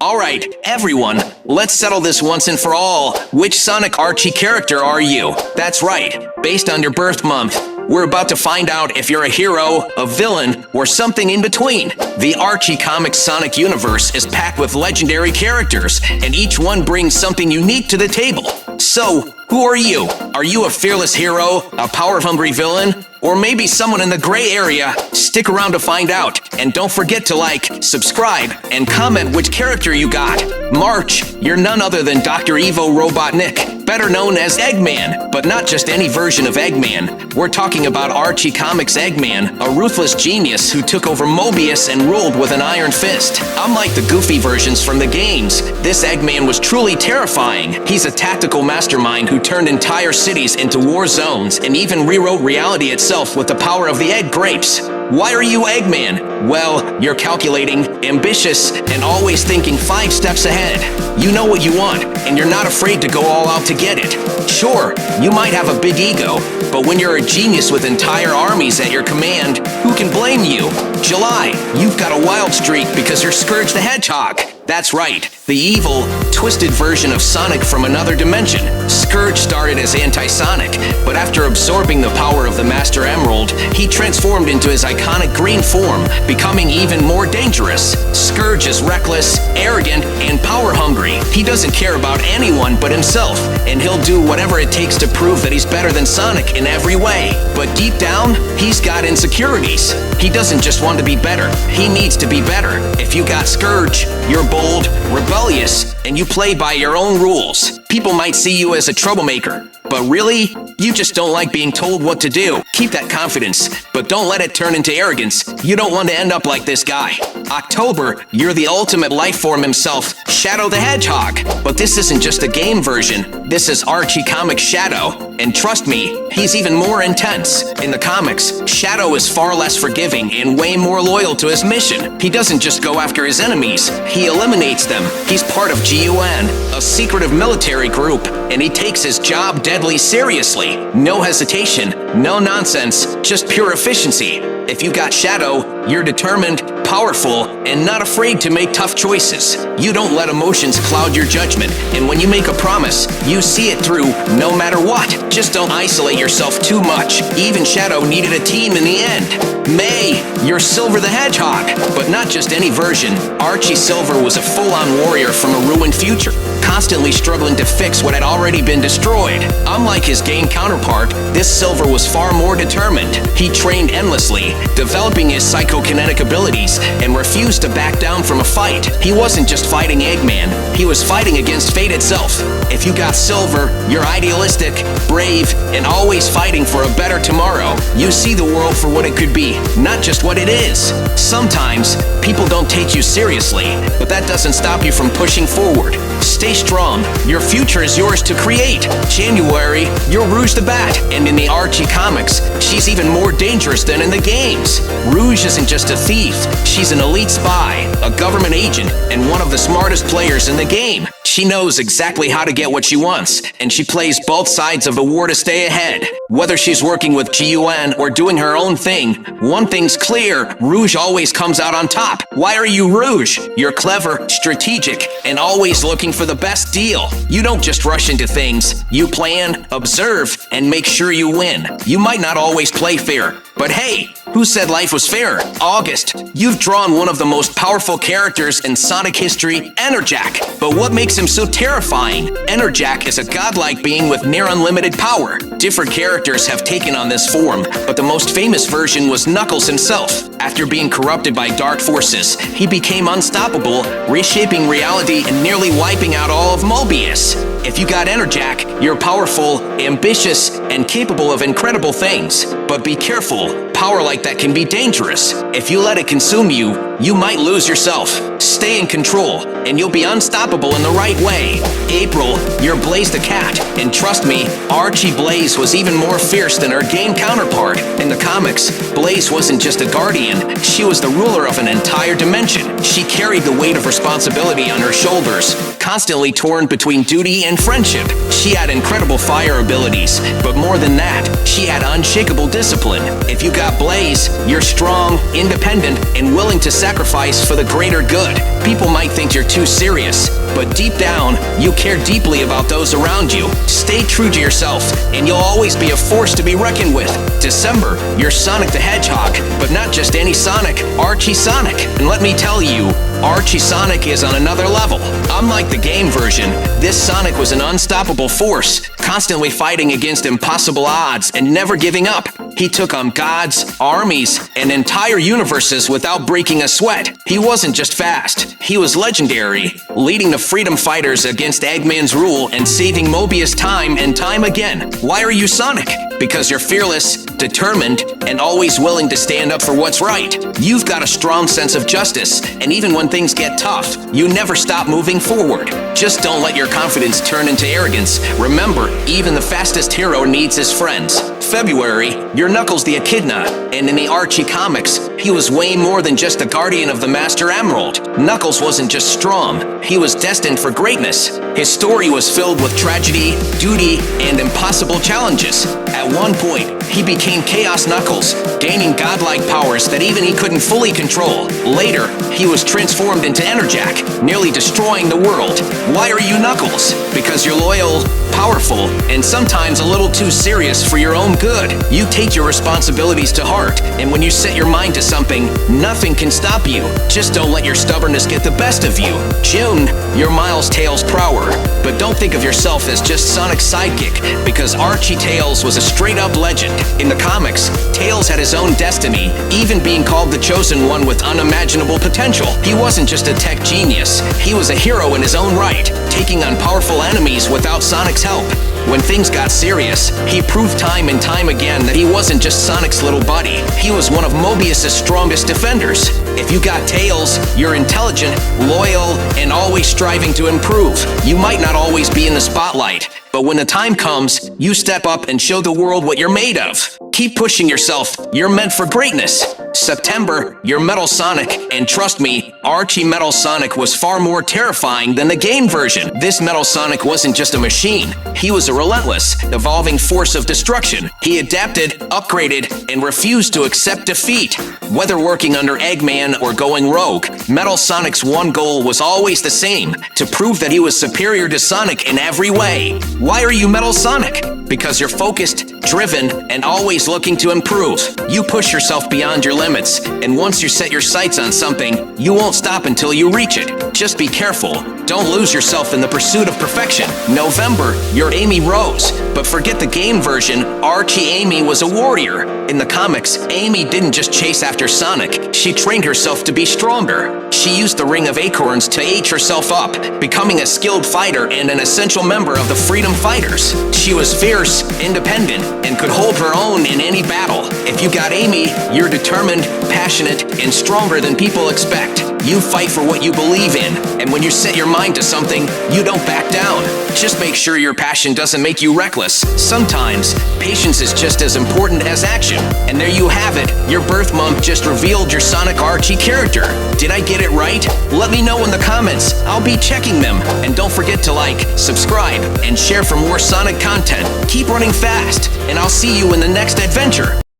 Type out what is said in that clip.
Alright, everyone, let's settle this once and for all. Which Sonic Archie character are you? That's right, based on your birth month. We're about to find out if you're a hero, a villain, or something in between. The Archie Comics Sonic universe is packed with legendary characters, and each one brings something unique to the table. So, who are you? Are you a fearless hero, a power-hungry villain, or maybe someone in the gray area? Stick around to find out, and don't forget to like, subscribe, and comment which character you got. March, you're none other than Dr. Evo Robotnik, better known as Eggman, but not just any version of Eggman. We're talking about Archie Comics Eggman, a ruthless genius who took over Mobius and ruled with an iron fist. Unlike the goofy versions from the games, this Eggman was truly terrifying. He's a tactical mastermind who turned entire cities into war zones and even rewrote reality itself with the power of the egg grapes. Why are you Eggman? Well, you're calculating, ambitious, and always thinking 5 steps ahead. You know what you want, and you're not afraid to go all out to get it. Sure, you might have a big ego, but when you're a genius with entire armies at your command, who can blame you? July, you've got a wild streak because you're Scourge the Hedgehog. That's right, the evil, twisted version of Sonic from another dimension. Scourge started as anti-Sonic, but after absorbing the power of the Master Emerald, he transformed into his iconic green form, becoming even more dangerous. Scourge is reckless, arrogant, and power-hungry. He doesn't care about anyone but himself, and he'll do whatever it takes to prove that he's better than Sonic in every way. But deep down, he's got insecurities. He doesn't just want to be better, he needs to be better. If you got Scourge, you're bold, rebellious, and you play by your own rules. People might see you as a troublemaker, but really, you just don't like being told what to do. Keep that confidence, but don't let it turn into arrogance. You don't want to end up like this guy. October, you're the ultimate life form himself, Shadow the Hedgehog. But this isn't just a game version. This is Archie Comics Shadow. And trust me, he's even more intense. In the comics, Shadow is far less forgiving and way more loyal to his mission. He doesn't just go after his enemies, he eliminates them. He's part of GUN, a secretive military group, and he takes his job deadly seriously. No hesitation, no nonsense, just pure efficiency. If you got Shadow, you're determined, powerful, and not afraid to make tough choices. You don't let emotions cloud your judgment, and when you make a promise, you see it through no matter what. Just don't isolate yourself too much. Even Shadow needed a team in the end. May, you're Silver the Hedgehog, but not just any version. Archie Silver was a full-on warrior from a ruined future, constantly struggling to fix what had already been destroyed. Unlike his game counterpart, this Silver was far more determined. He trained endlessly, developing his psychokinetic abilities, and refused to back down from a fight. He wasn't just fighting Eggman, he was fighting against fate itself. If you got Silver, you're idealistic, brave, and always fighting for a better tomorrow. You see the world for what it could be, not just what it is. Sometimes, people don't take you seriously, but that doesn't stop you from pushing forward. Stay strong, your future is yours to create. January, you're Rouge the Bat, and in the Archie comics, she's even more dangerous than in the games. Rouge isn't just a thief, she's an elite spy, a government agent, and one of the smartest players in the game. She knows exactly how to get what she wants, and she plays both sides of the war to stay ahead. Whether she's working with GUN or doing her own thing, one thing's clear, Rouge always comes out on top. Why are you Rouge? You're clever, strategic, and always looking for the best deal. You don't just rush into things. You plan, observe, and make sure you win. You might not always play fair, but hey, who said life was fair? August, you've drawn one of the most powerful characters in Sonic history, Enerjak. But what makes him so terrifying? Enerjak is a godlike being with near unlimited power. Different characters have taken on this form, but the most famous version was Knuckles himself. After being corrupted by dark forces, he became unstoppable, reshaping reality and nearly wiping out all of Mobius. If you got Enerjak, you're powerful, ambitious, and capable of incredible things. But be careful, power like that can be dangerous. If you let it consume you, you might lose yourself. Stay in control, and you'll be unstoppable in the right way. April, you're Blaze the Cat, and trust me, Archie Blaze was even more fierce than her game counterpart. In the comics, Blaze wasn't just a guardian, she was the ruler of an entire dimension. She carried the weight of responsibility on her shoulders, constantly torn between duty and friendship. She had incredible fire abilities, but more than that, she had unshakable discipline. If you got Blaze, you're strong, independent, and willing to sacrifice for the greater good. good. People might think you're too serious, but deep down, you care deeply about those around you. Stay true to yourself, and you'll always be a force to be reckoned with. December, you're Sonic the Hedgehog, but not just any Sonic, Archie Sonic. And let me tell you, Archie Sonic is on another level. Unlike the game version, this Sonic was an unstoppable force, constantly fighting against impossible odds and never giving up. He took on gods, armies, and entire universes without breaking a sweat. He wasn't just fast, he was legendary, leading the freedom fighters against Eggman's rule and saving Mobius time and time again. Why are you Sonic? Because you're fearless, determined, and always willing to stand up for what's right. You've got a strong sense of justice, and even when things get tough, you never stop moving forward. Just don't let your confidence turn into arrogance. Remember, even the fastest hero needs his friends. February, you're Knuckles the Echidna, and in the Archie comics, he was way more than just a guardian of the Master Emerald. Knuckles wasn't just strong, he was destined for greatness. His story was filled with tragedy, duty, and impossible challenges. At one point, he became Chaos Knuckles, gaining godlike powers that even he couldn't fully control. Later, he was transformed into Enerjak, nearly destroying the world. Why are you Knuckles? Because you're loyal, powerful, and sometimes a little too serious for your own good. You take your responsibilities to heart, and when you set your mind to something, nothing can stop you. Just don't let your stubbornness get the best of you. June, you're Miles Tails Prower, but don't think of yourself as just Sonic's sidekick, because Archie Tails was a straight-up legend. In the comics, Tails had his own destiny, even being called the Chosen One with unimaginable potential. He wasn't just a tech genius, he was a hero in his own right, taking on powerful enemies without Sonic's help. When things got serious, he proved time and time again that he wasn't just Sonic's little buddy. He was one of Mobius' strongest defenders. If you got Tails, you're intelligent, loyal, and always striving to improve. You might not always be in the spotlight, but when the time comes, you step up and show the world what you're made of. Keep pushing yourself. You're meant for greatness. September, you're Metal Sonic, and trust me, Archie Metal Sonic was far more terrifying than the game version. This Metal Sonic wasn't just a machine. He was a relentless, evolving force of destruction. He adapted, upgraded, and refused to accept defeat. Whether working under Eggman or going rogue, Metal Sonic's one goal was always the same, to prove that he was superior to Sonic in every way. Why are you Metal Sonic? Because you're focused, driven, and always looking to improve. You push yourself beyond your limits, and once you set your sights on something, you won't stop until you reach it. Just be careful. Don't lose yourself in the pursuit of perfection. November, you're Amy Rose, but forget the game version, Archie Amy was a warrior. In the comics, Amy didn't just chase after Sonic, she trained herself to be stronger. She used the Ring of Acorns to age herself up, becoming a skilled fighter and an essential member of the Freedom Fighters. She was fierce, independent, and could hold her own in any battle. If you got Amy, you're determined, passionate, and stronger than people expect. You fight for what you believe in, and when you set your mind to something, you don't back down. Just make sure your passion doesn't make you reckless. Sometimes, patience is just as important as action. And there you have it. Your birth month just revealed your Sonic Archie character. Did I get it right? Let me know in the comments. I'll be checking them. And don't forget to like, subscribe, and share for more Sonic content. Keep running fast, and I'll see you in the next adventure.